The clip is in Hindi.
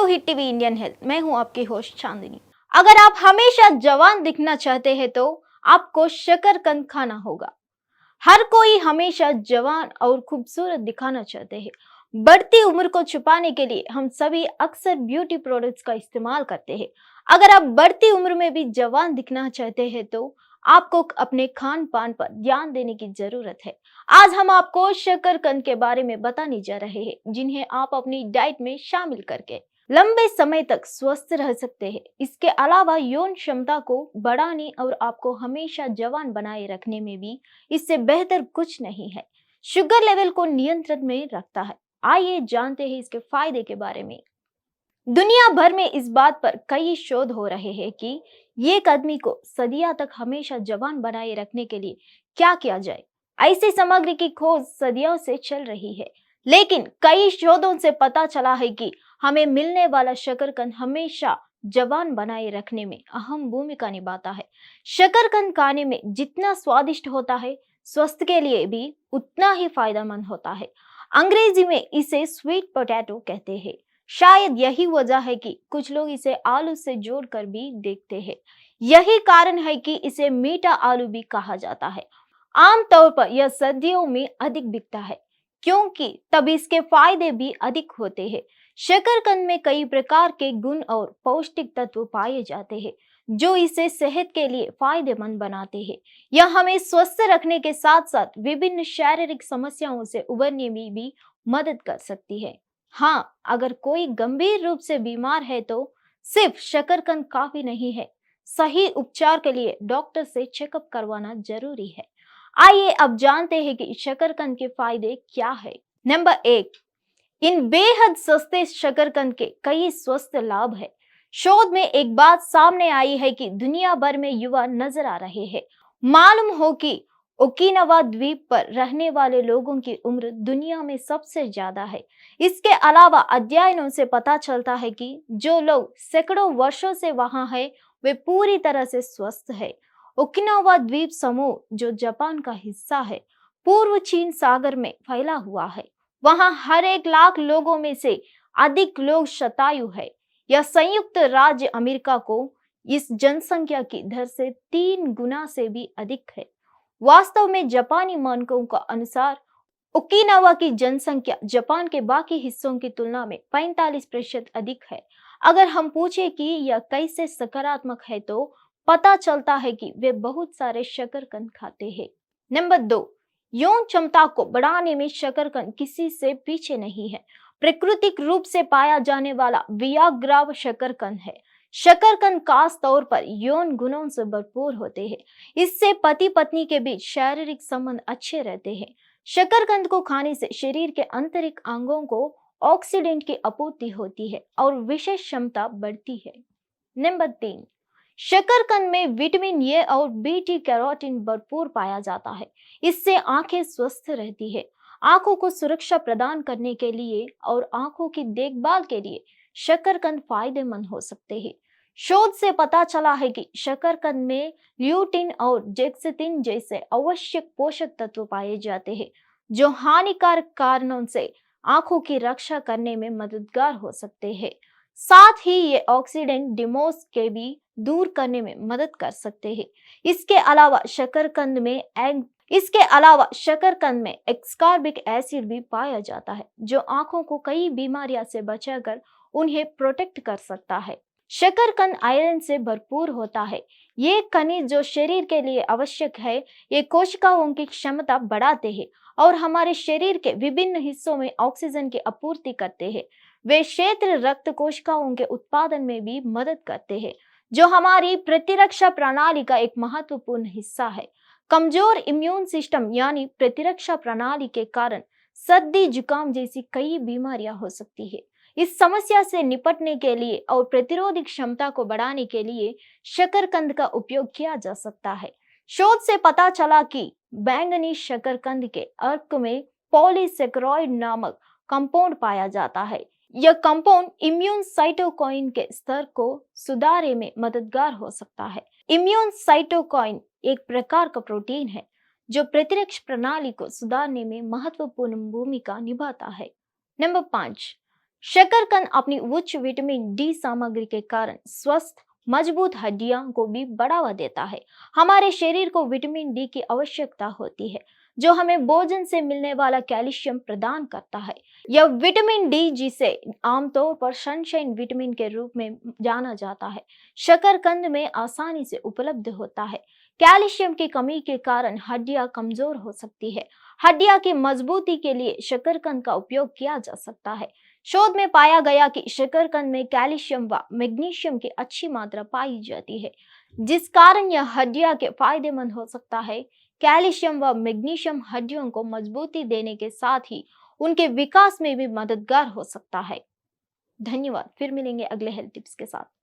हिट टीवी इंडियन हेल्थ, मैं हूं आपकी होस्ट चांदनी। अगर आप हमेशा जवान दिखना चाहते हैं तो आपको शकरकंद खाना होगा। हर कोई हमेशा जवान और खूबसूरत दिखाना चाहते हैं। बढ़ती उम्र को छुपाने के लिए हम सभी अक्सर ब्यूटी प्रोडक्ट्स का इस्तेमाल करते हैं। अगर आप बढ़ती उम्र में भी जवान दिखना चाहते हैं तो आपको अपने खान पान पर ध्यान देने की जरूरत है। आज हम आपको शकरकंद के बारे में बताने जा रहे हैं, जिन्हें आप अपनी डाइट में शामिल करके लंबे समय तक स्वस्थ रह सकते हैं। इसके अलावा यौन क्षमता को बढ़ाने और आपको हमेशा जवान बनाए रखने में भी इससे बेहतर कुछ नहीं है। शुगर लेवल को नियंत्रण में रखता है। आइए जानते हैं इसके फायदे के बारे में। दुनिया भर में इस बात पर कई शोध हो रहे हैं कि एक आदमी को सदियों तक हमेशा जवान बनाए रखने के लिए क्या किया जाए। ऐसी सामग्री की खोज सदियों से चल रही है, लेकिन कई शोधों से पता चला है कि हमें मिलने वाला शकरकंद हमेशा जवान बनाए रखने में अहम भूमिका निभाता है। शकरकंद खाने में जितना स्वादिष्ट होता है, स्वास्थ्य के लिए भी उतना ही फायदेमंद होता है। अंग्रेजी में इसे स्वीट पोटैटो कहते हैं। शायद यही वजह है कि कुछ लोग इसे आलू से जोड़कर भी देखते हैं। यही कारण है कि इसे मीठा आलू भी कहा जाता है। आमतौर पर यह सर्दियों में अधिक बिकता है, क्योंकि तब इसके फायदे भी अधिक होते हैं। शकरकंद में कई प्रकार के गुण और पौष्टिक तत्व पाए जाते हैं, जो इसे सेहत के लिए फायदेमंद बनाते हैं। यह हमें स्वस्थ रखने के साथ साथ विभिन्न शारीरिक समस्याओं से उबरने में भी मदद कर सकती है। हाँ, अगर कोई गंभीर रूप से बीमार है तो सिर्फ शकरकंद काफी नहीं है। सही उपचार के लिए डॉक्टर से चेकअप करवाना जरूरी है। आइए अब जानते हैं कि शकरकंद के फायदे क्या है। नंबर 1, इन बेहद सस्ते शकरकंद के कई स्वस्थ लाभ है। शोध में एक बात सामने आई है कि दुनिया भर में युवा नजर आ रहे हैं। मालूम हो कि ओकिनावा द्वीप पर रहने वाले लोगों की उम्र दुनिया में सबसे ज्यादा है। इसके अलावा अध्ययनों से पता चलता है कि जो लोग सैकड़ों वर्षों से वहां हैं, वे पूरी तरह से स्वस्थ है। ओकिनावा द्वीप समूह, जो जापान का हिस्सा है, पूर्व चीन सागर में फैला हुआ है। वहां हर 1 लाख लोगों में से अधिक लोग शतायु है। यह संयुक्त राज्य अमेरिका को इस जनसंख्या की दर से 3 गुना से भी अधिक है। वास्तव में जापानी मानकों का अनुसार ओकिनावा की जनसंख्या जापान के बाकी हिस्सों की तुलना में 45% अधिक है। अगर हम पूछे कि यह कैसे सकारात्मक है, तो पता चलता है कि वे बहुत सारे शकरकंद खाते हैं। नंबर 2, यौन क्षमता को बढ़ाने में शकरकंद किसी से पीछे नहीं है। प्राकृतिक रूप से पाया जाने वाला वियाग्रा शकरकंद है। शकरकंद खास तौर पर यौन गुणों से भरपूर होते हैं। इससे पति पत्नी के बीच शारीरिक संबंध अच्छे रहते हैं। शकरकंद को खाने से शरीर के आंतरिक अंगों को ऑक्सीडेंट की आपूर्ति होती है और विशेष क्षमता बढ़ती है। नंबर 3, शकरकंद में विटामिन ए और बीटा कैरोटीन भरपूर पाया जाता है। इससे आंखें स्वस्थ रहती है। आंखों को सुरक्षा प्रदान करने के लिए और आंखों की देखभाल के लिए शकरकंद फायदेमंद हो सकते हैं। शोध से पता चला है कि शकरकंद में ल्यूटिन और जेक्सितिन जैसे आवश्यक पोषक तत्व पाए जाते हैं, जो हानिकारक कारणों से आंखों की रक्षा करने में मददगार हो सकते हैं। साथ ही ये ऑक्सीडेंट डिमोस के भी दूर करने में मदद कर सकते हैं। इसके अलावा शकरकंद में एक्सकॉर्बिक एसिड भी पाया जाता है, जो आंखों को कई बीमारियों से बचाकर उन्हें प्रोटेक्ट कर सकता है। शकरकंद आयरन से भरपूर होता है। ये खनिज जो शरीर के लिए आवश्यक है, ये कोशिकाओं की क्षमता बढ़ाते हैं और हमारे शरीर के विभिन्न हिस्सों में ऑक्सीजन की आपूर्ति करते हैं। वे क्षेत्र रक्त कोशिकाओं के उत्पादन में भी मदद करते हैं, जो हमारी प्रतिरक्षा प्रणाली का एक महत्वपूर्ण हिस्सा है। कमजोर इम्यून सिस्टम यानी प्रतिरक्षा प्रणाली के कारण सर्दी जुकाम जैसी कई बीमारियां हो सकती है। इस समस्या से निपटने के लिए और प्रतिरोधक क्षमता को बढ़ाने के लिए शकरकंद का उपयोग किया जा सकता है। शोध से पता चला कि बैंगनी शकरकंद के अर्क में पॉलीसेकेराइड नामक कंपाउंड पाया जाता है। यह कंपाउंड इम्यून साइटोकाइन के स्तर को सुधारने में मददगार हो सकता है। इम्यून साइटोकाइन एक प्रकार का प्रोटीन है जो प्रतिरक्षा प्रणाली को सुधारने में महत्वपूर्ण भूमिका निभाता है। नंबर 5, शकरकंद अपनी उच्च विटामिन डी सामग्री के कारण स्वस्थ मजबूत हड्डियों को भी बढ़ावा देता है। हमारे शरीर को विटामिन डी की आवश्यकता होती है, जो हमें भोजन से मिलने वाला कैल्शियम प्रदान करता है। यह विटामिन डी, जिसे आमतौर पर सनशाइन विटामिन के रूप में जाना जाता है, शकरकंद में आसानी से उपलब्ध होता है। कैल्शियम की कमी के कारण हड्डियां कमजोर हो सकती है। हड्डियां की मजबूती के लिए शकरकंद का उपयोग किया जा सकता है। शोध में पाया गया कि शकरकंद में कैल्शियम व मैग्नीशियम की अच्छी मात्रा पाई जाती है, जिस कारण यह हड्डियां के फायदेमंद हो सकता है। कैल्शियम व मैग्नीशियम हड्डियों को मजबूती देने के साथ ही उनके विकास में भी मददगार हो सकता है। धन्यवाद। फिर मिलेंगे अगले हेल्थ टिप्स के साथ।